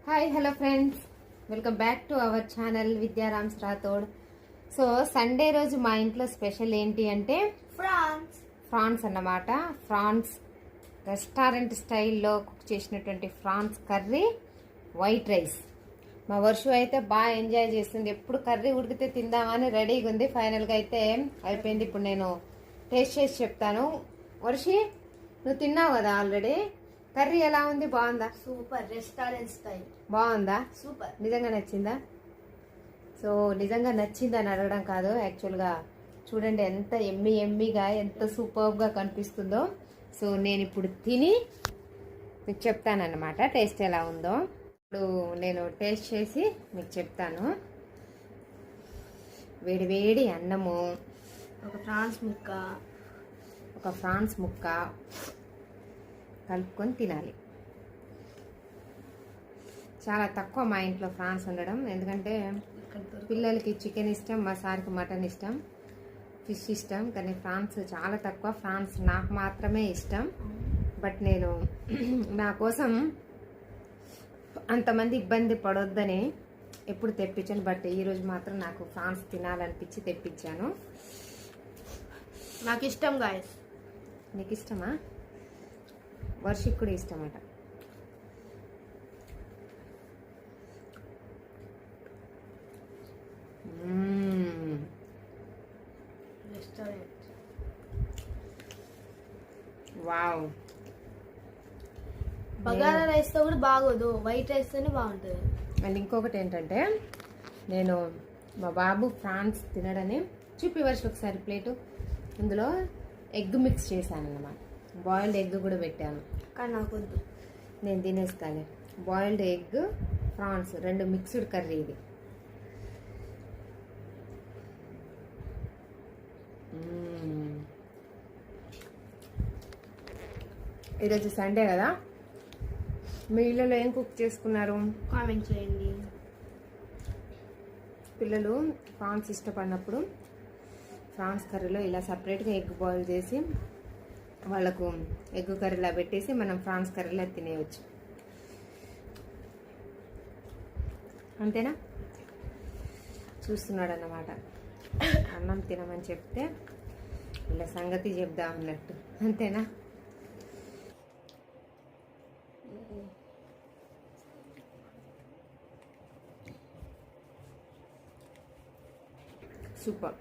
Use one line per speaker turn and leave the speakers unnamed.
Hi hello friends, welcome back to our channel Vidyarams Rathod. So Sunday రోజు మా ఇంట్లో special ఏంటి అంటే ఫ్రాన్స్ అన్నమాట. ఫ్రాన్స్ రెస్టారెంట్ స్టైల్లో కుక్ చేసినటువంటి ఫ్రాన్స్ కర్రీ, వైట్ రైస్. మా వర్షు అయితే బాగా ఎంజాయ్ చేస్తుంది. ఎప్పుడు కర్రీ ఉడికితే తిందామని రెడీగా ఉంది. ఫైనల్గా అయితే అయిపోయింది. ఇప్పుడు నేను టేస్ట్ చేసి చెప్తాను. వర్షి, నువ్వు తిన్నావు కదా ఆల్రెడీ. కర్రీ ఎలా ఉంది? బాగుందా?
Super, restaurant style.
బాగుందా?
సూపర్.
నిజంగా నచ్చిందా? సో నిజంగా నచ్చిందా అని అడగడం కాదు, యాక్చువల్గా చూడండి ఎంత ఎమ్మిగా ఎంత సూపర్గా కనిపిస్తుందో. సో నేను ఇప్పుడు తిని మీకు చెప్తానన్నమాట టేస్ట్ ఎలా ఉందో. ఇప్పుడు నేను టేస్ట్ చేసి మీకు చెప్తాను. వేడి వేడి అన్నము,
ఒక
ఫ్రాన్స్ ముక్క కలుపుకొని తినాలి. చాలా తక్కువ మా ఇంట్లో ఫ్రాన్స్ ఉండడం, ఎందుకంటే పిల్లలకి చికెన్ ఇష్టం, మా సార్కి మటన్ ఇష్టం, ఫిష్ ఇష్టం. కానీ ఫ్రాన్స్ చాలా తక్కువ. ఫ్రాన్స్ నాకు మాత్రమే ఇష్టం. బట్ నేను నా కోసం అంతమంది ఇబ్బంది పడొద్దని ఎప్పుడు తెప్పించాను. బట్ ఈరోజు మాత్రం నాకు ఫ్రాన్స్ తినాలనిపించి తెప్పించాను.
నాకు ఇష్టం గాయస్.
నీకు ఇష్టమా? వర్షిక్ కూడా ఇష్టమట. వావ్.
బగారా రైస్ తో కూడా బాగోదు, వైట్ రైస్ తోనే బాగుంటుంది.
అండ్ ఇంకొకటి ఏంటంటే, నేను మా బాబు ఫ్రాన్స్ తినడని చూపి వర్షం ఒకసారి ప్లేటు, ఇందులో ఎగ్ మిక్స్ చేశాను అన్నమాట. బాయిల్డ్ ఎగ్ కూడా పెట్టాను.
కానీ నాకు వద్దు,
నేను తినేస్తాను. బాయిల్డ్ ఎగ్, ఫ్రాన్స్ రెండు మిక్స్డ్ కర్రీ ఇది. ఈరోజు సండే కదా, మీ ఇళ్ళలో ఏం కుక్ చేసుకున్నారు?
కామెంట్ చేయండి.
పిల్లలు ఫ్రాన్స్ ఇష్టపడినప్పుడు ఫ్రాన్స్ కర్రీలో ఇలా సపరేట్గా ఎగ్ బాయిల్ చేసి వాళ్ళకు ఎగ్ కర్రీలా పెట్టేసి మనం ఫ్రాన్స్ కర్రీలా తినేయచ్చు. అంతేనా? చూస్తున్నాడు అన్నమాట. అన్నం తినమని చెప్తే ఇలా సంగతి చెప్దాం అన్నట్టు. అంతేనా? సూపర్.